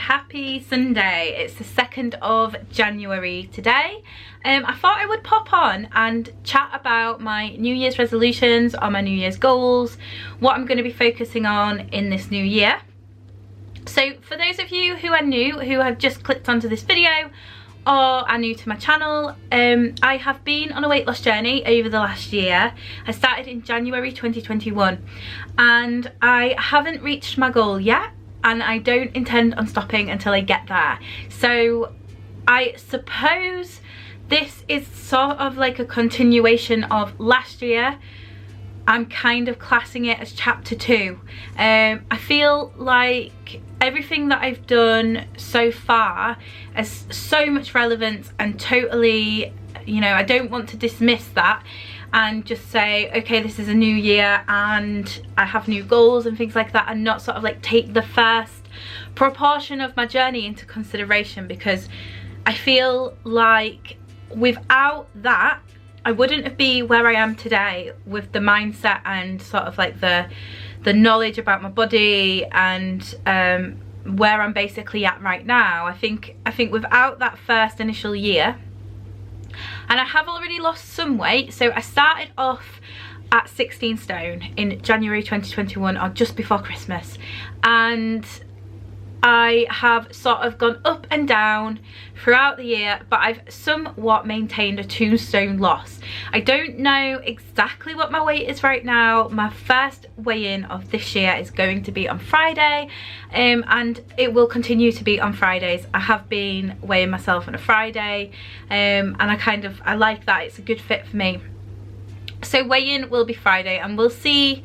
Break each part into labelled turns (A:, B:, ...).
A: happy Sunday. It's the 2nd of January today. I thought I would pop on and chat about my New Year's resolutions or my New Year's goals, what I'm going to be focusing on in this new year. So for those of you who are new, who have just clicked onto this video or are new to my channel, I have been on a weight loss journey over the last year. I started in January 2021 and I haven't reached my goal yet, and I don't intend on stopping until I get there. So I suppose this is sort of like a continuation of last year. I'm kind of classing it as chapter 2. I feel like everything that I've done so far has so much relevance, and totally, you know, I don't want to dismiss that and just say, okay, this is a new year and I have new goals and things like that, and not sort of like take the first proportion of my journey into consideration, because I feel like without that I wouldn't be where I am today with the mindset and sort of like the knowledge about my body and where I'm basically at right now. I think without that first initial year, and I have already lost some weight. So I started off at 16 stone in January 2021, or just before Christmas, and I have sort of gone up and down throughout the year, but I've somewhat maintained a 2 stone loss. I don't know exactly what my weight is right now. My first weigh-in of this year is going to be on Friday, and it will continue to be on Fridays. I have been weighing myself on a Friday, and I like that. It's a good fit for me. So weigh-in will be Friday, and we'll see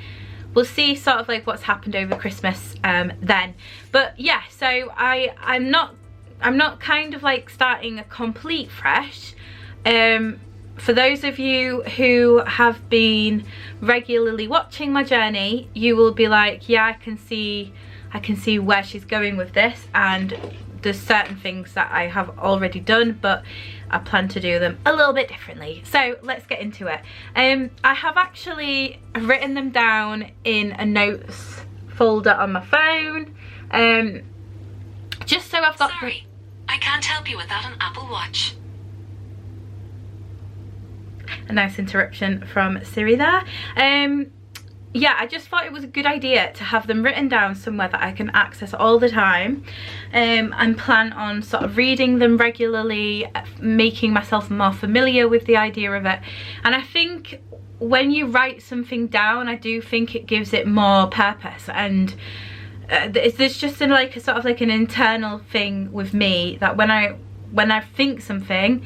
A: sort of like what's happened over Christmas then. But yeah, so I'm not kind of like starting a complete fresh. For those of you who have been regularly watching my journey, you will be like, yeah, I can see where she's going with this, and there's certain things that I have already done, but I plan to do them a little bit differently. So let's get into it. I have actually written them down in a notes folder on my phone, just so I've got...
B: Sorry, I can't help you without an Apple Watch.
A: A nice interruption from Siri there. Yeah, I just thought it was a good idea to have them written down somewhere that I can access all the time, and plan on sort of reading them regularly, making myself more familiar with the idea of it. And I think when you write something down, I do think it gives it more purpose, and there's just like a sort of like an internal thing with me that when I think something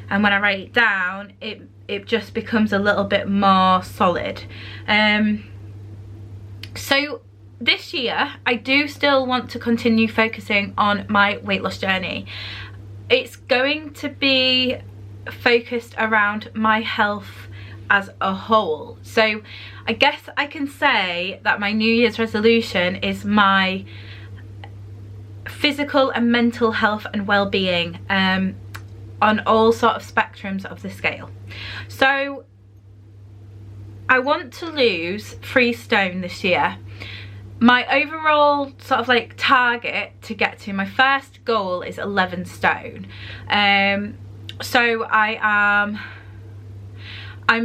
A: and when I write it down, it just becomes a little bit more solid. So this year I do still want to continue focusing on my weight loss journey. It's going to be focused around my health as a whole. So I guess I can say that my New Year's resolution is my physical and mental health and well-being, on all sort of spectrums of the scale. So I want to lose 3 stone this year. My overall sort of like target to get to, my first goal is 11 stone. So I'm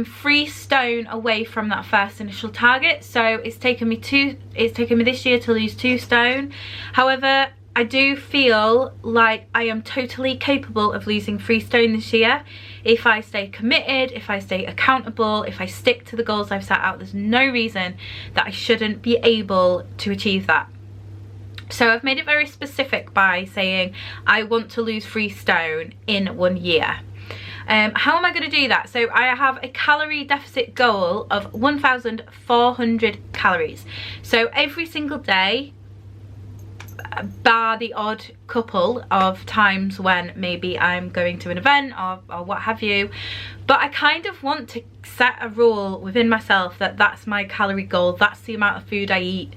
A: 3 stone away from that first initial target. So it's taken me this year to lose 2 stone. However, I do feel like I am totally capable of losing 3 stone this year if I stay committed, if I stay accountable, if I stick to the goals I've set out. There's no reason that I shouldn't be able to achieve that. So I've made it very specific by saying I want to lose 3 stone in 1 year. How am I going to do that? So I have a calorie deficit goal of 1,400 calories. So every single day, bar the odd couple of times when maybe I'm going to an event or what have you, but I kind of want to set a rule within myself that that's my calorie goal, that's the amount of food I eat.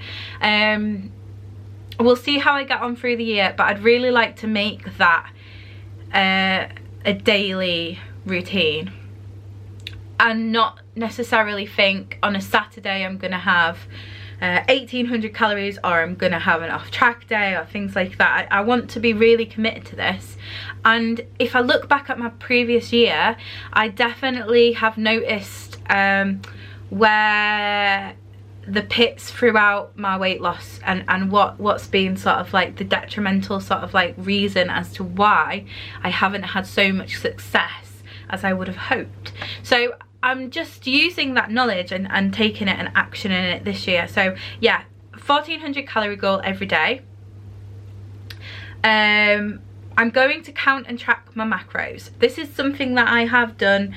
A: We'll see how I get on through the year, but I'd really like to make that a daily routine, and not necessarily think on a Saturday I'm gonna have 1800 calories, or I'm gonna have an off-track day, or things like that. I want to be really committed to this. And if I look back at my previous year, I definitely have noticed where the pits throughout my weight loss, and what's been sort of like the detrimental sort of like reason as to why I haven't had so much success as I would have hoped. So I'm just using that knowledge and taking it and action in it this year. So yeah, 1400 calorie goal every day. I'm going to count and track my macros. This is something that I have done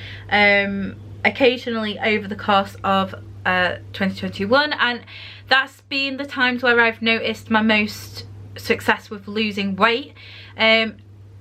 A: occasionally over the course of 2021, and that's been the times where I've noticed my most success with losing weight.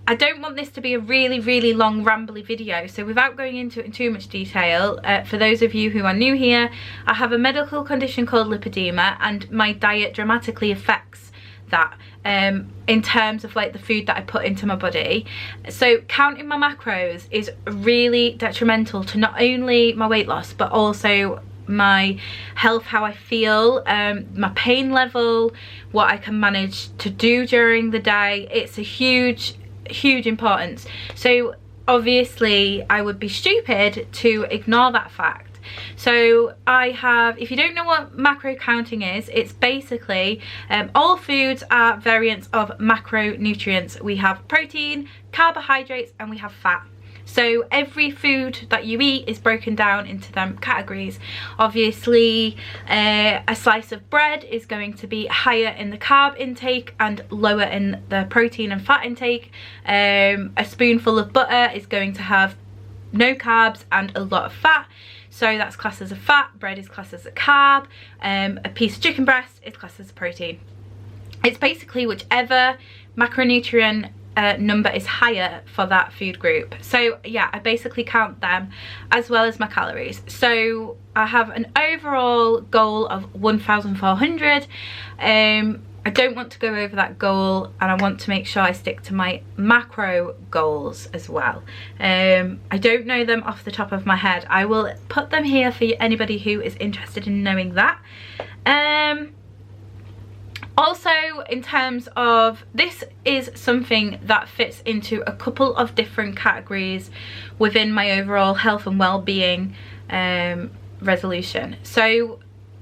A: I don't want this to be a really long rambly video, so without going into it in too much detail, for those of you who are new here, I have a medical condition called lipedema, and my diet dramatically affects that in terms of like the food that I put into my body. So counting my macros is really detrimental to not only my weight loss but also my health, how I feel, my pain level, what I can manage to do during the day. It's a huge importance. So obviously I would be stupid to ignore that fact. So I have, if you don't know what macro counting is, it's basically all foods are variants of macronutrients. We have protein, carbohydrates, and we have fat. So every food that you eat is broken down into them categories. Obviously, a slice of bread is going to be higher in the carb intake and lower in the protein and fat intake. A spoonful of butter is going to have no carbs and a lot of fat. So that's classed as a fat. Bread is classed as a carb. A piece of chicken breast is classed as a protein. It's basically whichever macronutrient number is higher for that food group. So yeah, I basically count them as well as my calories. So I have an overall goal of 1,400. I don't want to go over that goal, and I want to make sure I stick to my macro goals as well. I don't know them off the top of my head. I will put them here for anybody who is interested in knowing that. Also, in terms of, this is something that fits into a couple of different categories within my overall health and well-being resolution. So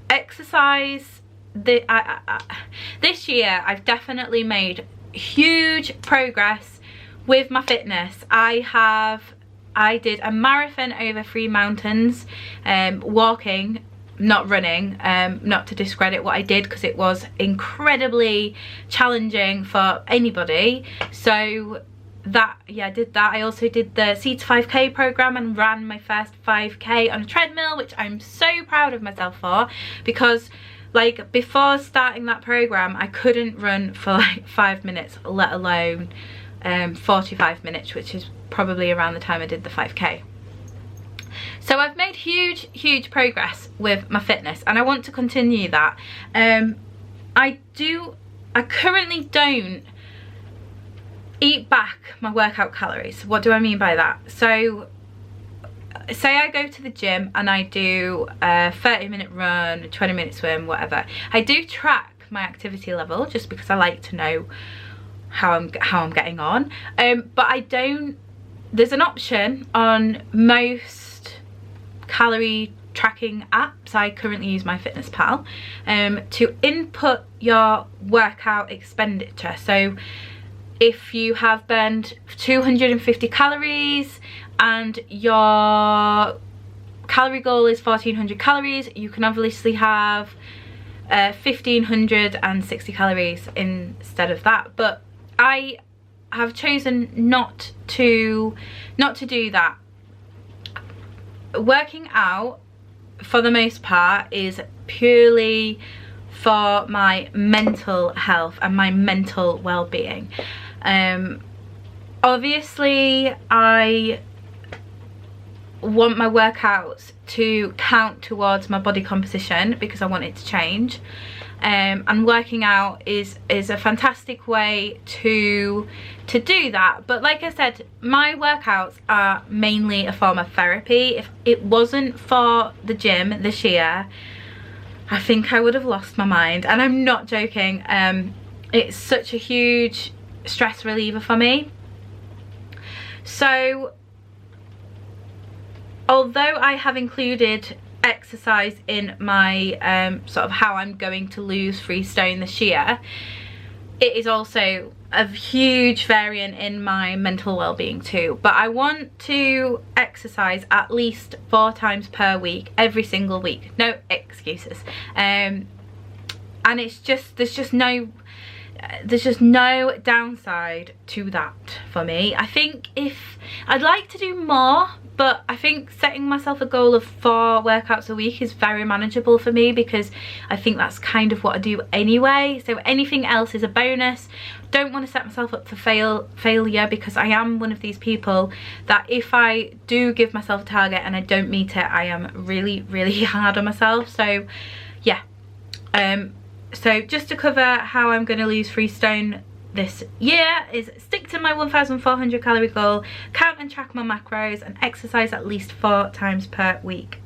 A: exercise, this year I've definitely made huge progress with my fitness. I did a marathon over 3 mountains, walking, not running, not to discredit what I did, because it was incredibly challenging for anybody. So that, yeah, I did that. I also did the C to 5k program and ran my first 5k on a treadmill, which I'm so proud of myself for, because like before starting that program I couldn't run for like 5 minutes, let alone 45 minutes, which is probably around the time I did the 5k. So I've made huge progress with my fitness, and I want to continue that. I currently don't eat back my workout calories. What do I mean by that? So say I go to the gym and I do a 30-minute run, a 20-minute swim, whatever. I do track my activity level just because I like to know how I'm getting on. But I don't, there's an option on most calorie tracking apps. I currently use MyFitnessPal to input your workout expenditure. So if you have burned 250 calories and your calorie goal is 1400 calories, you can obviously have 1560 calories instead of that. But I have chosen not to do that. Working out for the most part is purely for my mental health and my mental well-being. Obviously I want my workouts to count towards my body composition because I want it to change, and working out is a fantastic way to do that. But like I said, my workouts are mainly a form of therapy. If it wasn't for the gym this year, I think I would have lost my mind, and I'm not joking. It's such a huge stress reliever for me. So although I have included exercise in my sort of how I'm going to lose 3 stone this year, it is also a huge variant in my mental well-being too. But I want to exercise at least 4 times per week, every single week, no excuses. And it's just, there's just no downside to that for me. I think if I'd like to do more, but I think setting myself a goal of 4 workouts a week is very manageable for me, because I think that's kind of what I do anyway. So anything else is a bonus. Don't want to set myself up for failure, because I am one of these people that if I do give myself a target and I don't meet it, I am really, really hard on myself. So yeah, so just to cover how I'm going to lose 3 stone this year is stick to my 1,400 calorie goal, count and track my macros, and exercise at least 4 times per week.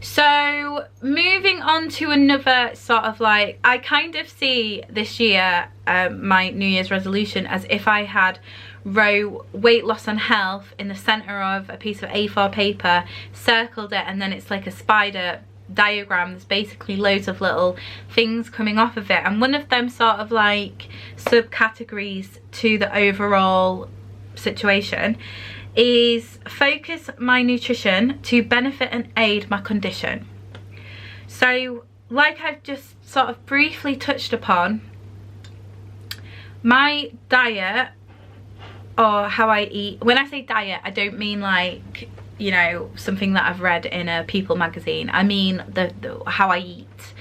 A: So moving on to another sort of like, I kind of see this year my New Year's resolution as if I had wrote weight loss and health in the center of a piece of A4 paper, circled it, and then it's like a spider diagram. There's basically loads of little things coming off of it, and one of them sort of like subcategories to the overall situation is focus my nutrition to benefit and aid my condition. So like I've just sort of briefly touched upon, my diet, or how I eat, when I say diet I don't mean like, you know, something that I've read in a People magazine. I mean the how I eat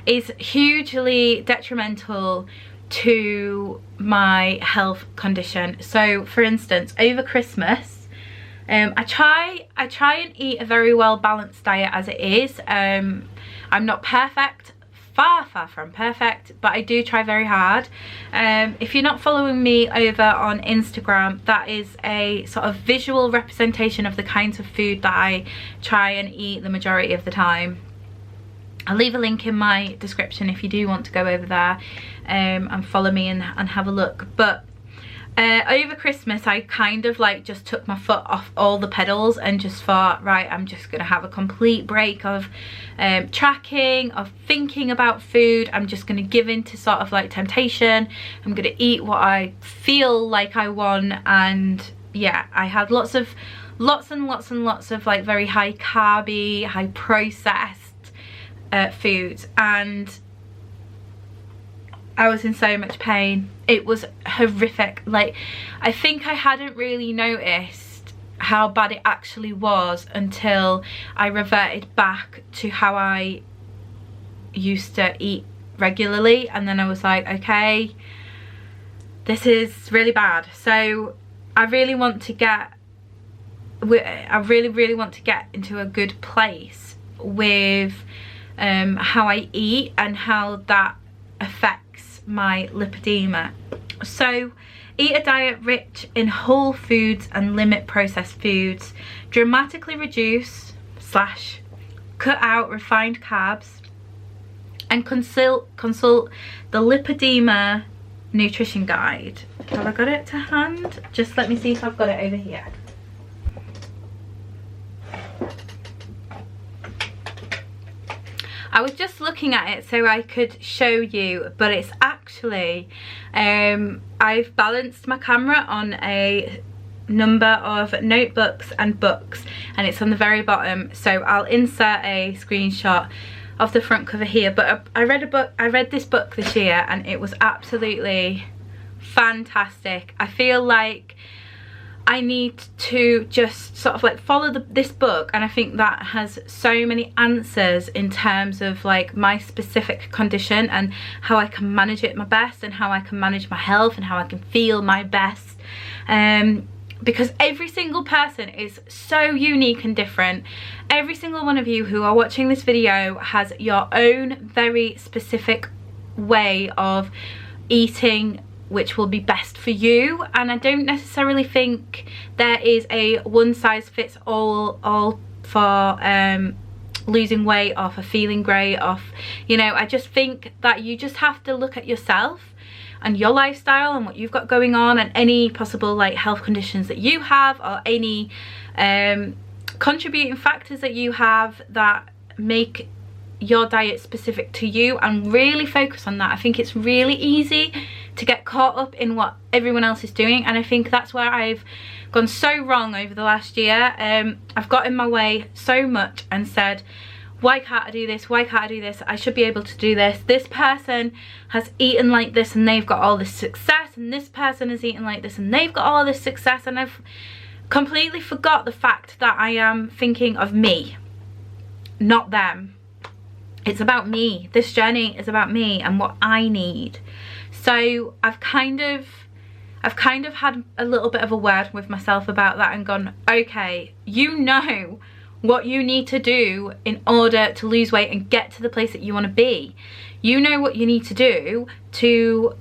A: is hugely detrimental to my health condition. So for instance, over Christmas, I try and eat a very well balanced diet as it is. I'm not perfect, far from perfect, but I do try very hard. If you're not following me over on Instagram, that is a sort of visual representation of the kinds of food that I try and eat the majority of the time. I'll leave a link in my description if you do want to go over there and follow me and have a look. But over Christmas I kind of like just took my foot off all the pedals and just thought, right, I'm just gonna have a complete break of tracking, of thinking about food. I'm just gonna give in to sort of like temptation. I'm gonna eat what I feel like I want. And yeah, I had lots and lots of like very high carby, high processed foods, and I was in so much pain. It was horrific. Like, I think I hadn't really noticed how bad it actually was until I reverted back to how I used to eat regularly, and then I was like, okay, this is really bad. So I really want to get, I really want to get into a good place with how I eat and how that affects my lipedema. So eat a diet rich in whole foods and limit processed foods. Dramatically reduce / cut out refined carbs, and consult the lipedema nutrition guide. Have I got it to hand? Just let me see if I've got it over here. I was just looking at it so I could show you, but it's actually, I've balanced my camera on a number of notebooks and books, and it's on the very bottom, so I'll insert a screenshot of the front cover here. But I read this book this year, and it was absolutely fantastic. I feel like I need to just sort of like follow this book, and I think that has so many answers in terms of like my specific condition and how I can manage it my best, and how I can manage my health, and how I can feel my best, because every single person is so unique and different. Every single one of you who are watching this video has your own very specific way of eating which will be best for you, and I don't necessarily think there is a one size fits all for losing weight or for feeling great or, you know, I just think that you just have to look at yourself and your lifestyle and what you've got going on and any possible like health conditions that you have or any contributing factors that you have that make your diet specific to you, and really focus on that. I think it's really easy to get caught up in what everyone else is doing, and I think that's where I've gone so wrong over the last year. I've got in my way so much and said, why can't I do this? Why can't I do this? I should be able to do this. This person has eaten like this and they've got all this success, and this person has eaten like this and they've got all this success, and I've completely forgot the fact that I am thinking of me, not them. It's about me. This journey is about me and what I need. So I've kind of had a little bit of a word with myself about that and gone, okay, you know what you need to do in order to lose weight and get to the place that you want to be. You know what you need to do to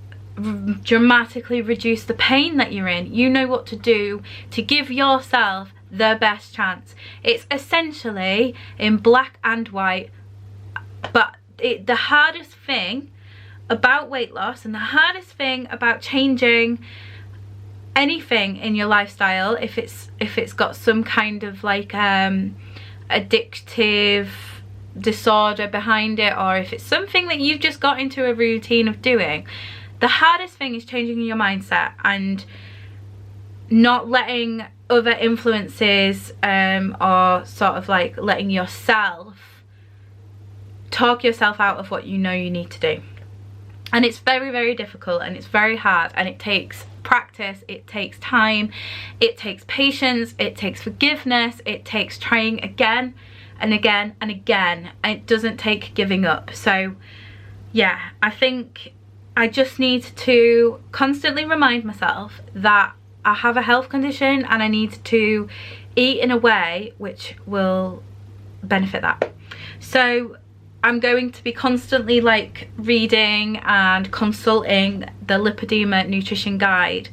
A: dramatically reduce the pain that you're in. You know what to do to give yourself the best chance. It's essentially in black and white. But the hardest thing about weight loss and the hardest thing about changing anything in your lifestyle, if it's got some kind of like addictive disorder behind it, or if it's something that you've just got into a routine of doing, the hardest thing is changing your mindset and not letting other influences or sort of like letting yourself talk yourself out of what you know you need to do. And it's very, very difficult, and it's very hard, and it takes practice, it takes time, it takes patience, it takes forgiveness, it takes trying again and again and again, and it doesn't take giving up. So yeah, I think I just need to constantly remind myself that I have a health condition and I need to eat in a way which will benefit that. So I'm going to be constantly like reading and consulting the lipedema nutrition guide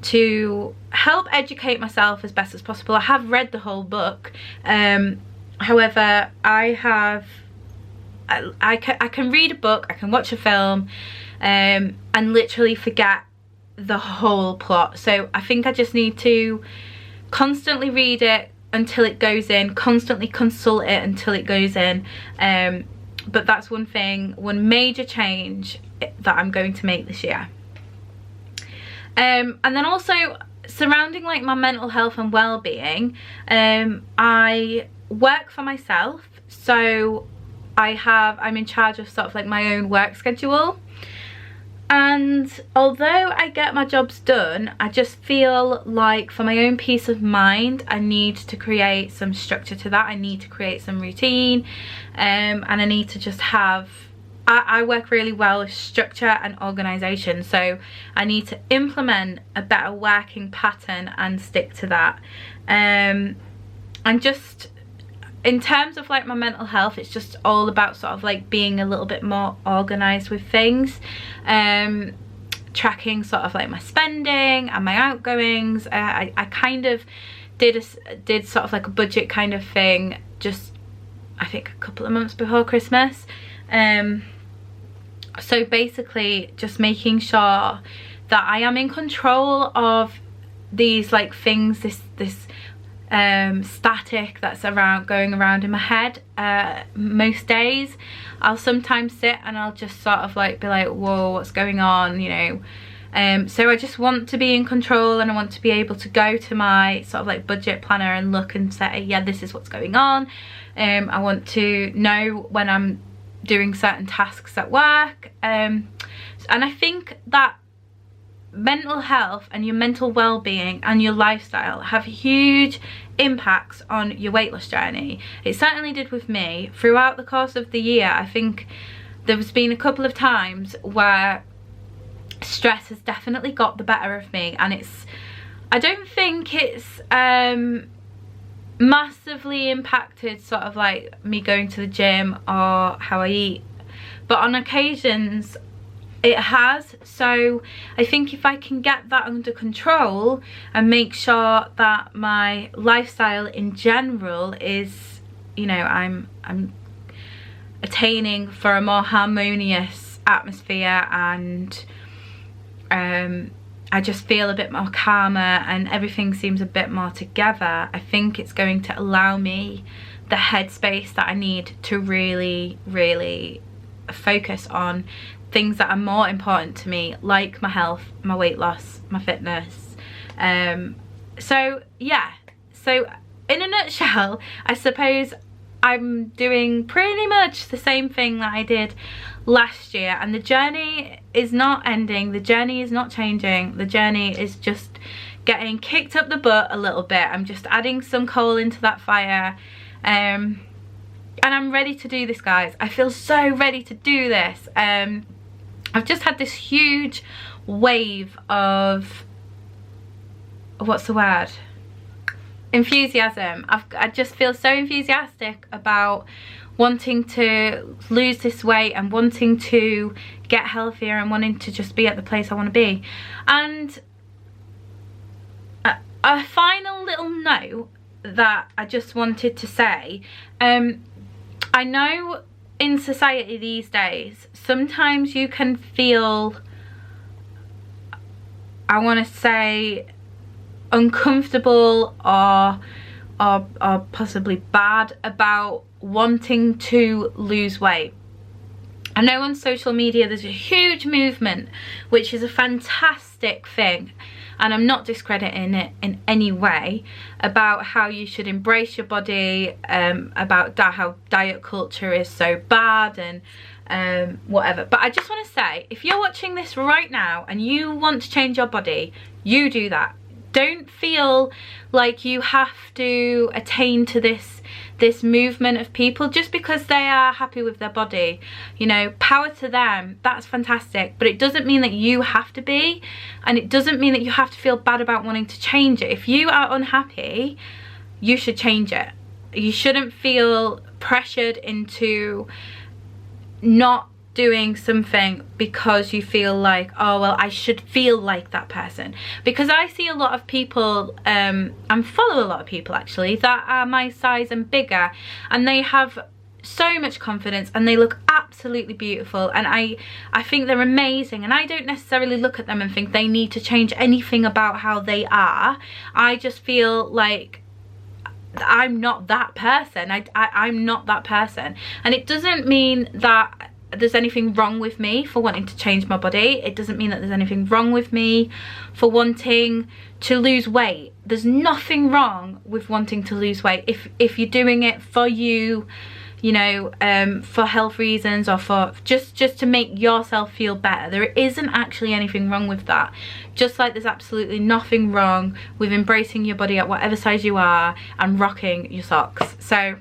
A: to help educate myself as best as possible. I have read the whole book, however I can read a book, I can watch a film and literally forget the whole plot. So I think I just need to constantly read it until it goes in, constantly consult it until it goes in. But that's one thing, one major change that I'm going to make this year. And then also surrounding like my mental health and well-being, I work for myself, so I'm in charge of sort of like my own work schedule. And although I get my jobs done, I just feel like for my own peace of mind, I need to create some structure to that. I need to create some routine, and I need to just have, I work really well with structure and organisation, so I need to implement a better working pattern and stick to that. And just in terms of like my mental health, it's just all about sort of like being a little bit more organised with things, tracking sort of like my spending and my outgoings. I kind of did sort of like a budget kind of thing just I think a couple of months before Christmas. So basically just making sure that I am in control of these like things, this static that's going around in my head. Most days I'll sometimes sit and I'll just sort of like be like, whoa, what's going on, you know. So I just want to be in control, and I want to be able to go to my sort of like budget planner and look and say, yeah, this is what's going on. I want to know when I'm doing certain tasks at work, and I think that mental health and your mental well-being and your lifestyle have huge impacts on your weight loss journey. It certainly did with me. Throughout the course of the year, I think there's been a couple of times where stress has definitely got the better of me, and I don't think it's massively impacted sort of like me going to the gym or how I eat, but on occasions it has. So I think if I can get that under control and make sure that my lifestyle in general is you know, I'm attaining for a more harmonious atmosphere, and I just feel a bit more calmer and everything seems a bit more together. I think it's going to allow me the headspace that I need to really, really focus on things that are more important to me, like my health, my weight loss, my fitness. So yeah, so in a nutshell, I suppose I'm doing pretty much the same thing that I did last year, and the journey is not ending, the journey is not changing, the journey is just getting kicked up the butt a little bit. I'm just adding some coal into that fire, and I'm ready to do this, guys. I feel so ready to do this. I've just had this huge wave of, what's the word? Enthusiasm. I just feel so enthusiastic about wanting to lose this weight and wanting to get healthier and wanting to just be at the place I want to be. And a final little note that I just wanted to say, I know in society these days sometimes you can feel, I want to say, uncomfortable or possibly bad about wanting to lose weight. I know on social media there's a huge movement, which is a fantastic thing, and I'm not discrediting it in any way, about how you should embrace your body, about how diet culture is so bad and whatever. But I just want to say, if you're watching this right now and you want to change your body, you do that. Don't feel like you have to attain to this movement of people just because they are happy with their body. You know, power to them, that's fantastic, but it doesn't mean that you have to be, and it doesn't mean that you have to feel bad about wanting to change it. If you are unhappy, you should change it. You shouldn't feel pressured into not doing something because you feel like, oh well, I should feel like that person. Because I see a lot of people, and follow a lot of people actually, that are my size and bigger, and they have so much confidence and they look absolutely beautiful, and I think they're amazing, and I don't necessarily look at them and think they need to change anything about how they are. I just feel like I'm not that person. I'm not that person, and it doesn't mean that there's anything wrong with me for wanting to change my body. It doesn't mean that there's anything wrong with me for wanting to lose weight. There's nothing wrong with wanting to lose weight if you're doing it for you, you know, for health reasons, or for just to make yourself feel better. There isn't actually anything wrong with that. Just like there's absolutely nothing wrong with embracing your body at whatever size you are and rocking your socks. So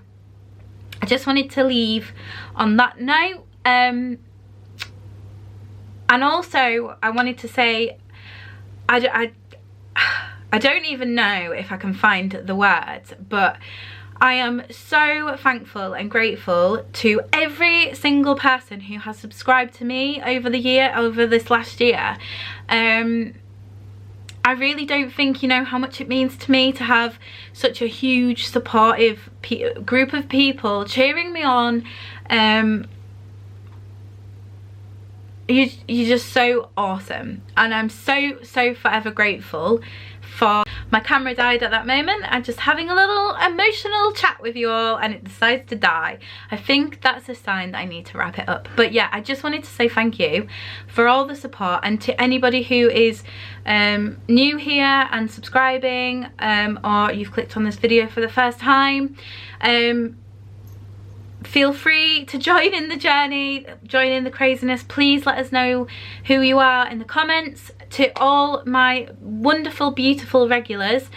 A: I just wanted to leave on that note. And also I wanted to say, I don't even know if I can find the words, but I am so thankful and grateful to every single person who has subscribed to me over this last year. I really don't think you know how much it means to me to have such a huge supportive group of people cheering me on. You're just so awesome, and I'm so forever grateful. For my camera died at that moment, I'm just having a little emotional chat with you all and it decides to die. I think that's a sign that I need to wrap it up. But yeah, I just wanted to say thank you for all the support, and to anybody who is new here and subscribing, or you've clicked on this video for the first time, feel free to join in the journey, join in the craziness. Please let us know who you are in the comments. To all my wonderful, beautiful regulars,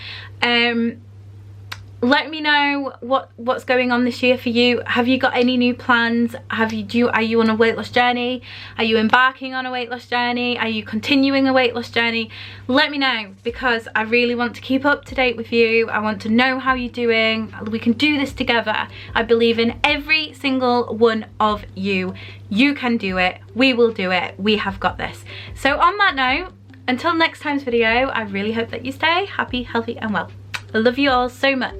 A: let me know what's going on this year for you. Have you got any new plans? Are you on a weight loss journey? Are you embarking on a weight loss journey? Are you continuing a weight loss journey? Let me know, because I really want to keep up to date with you. I want to know how you're doing. We can do this together. I believe in every single one of you. You can do it. We will do it. We have got this. So on that note, until next time's video, I really hope that you stay happy, healthy and well. I love you all so much.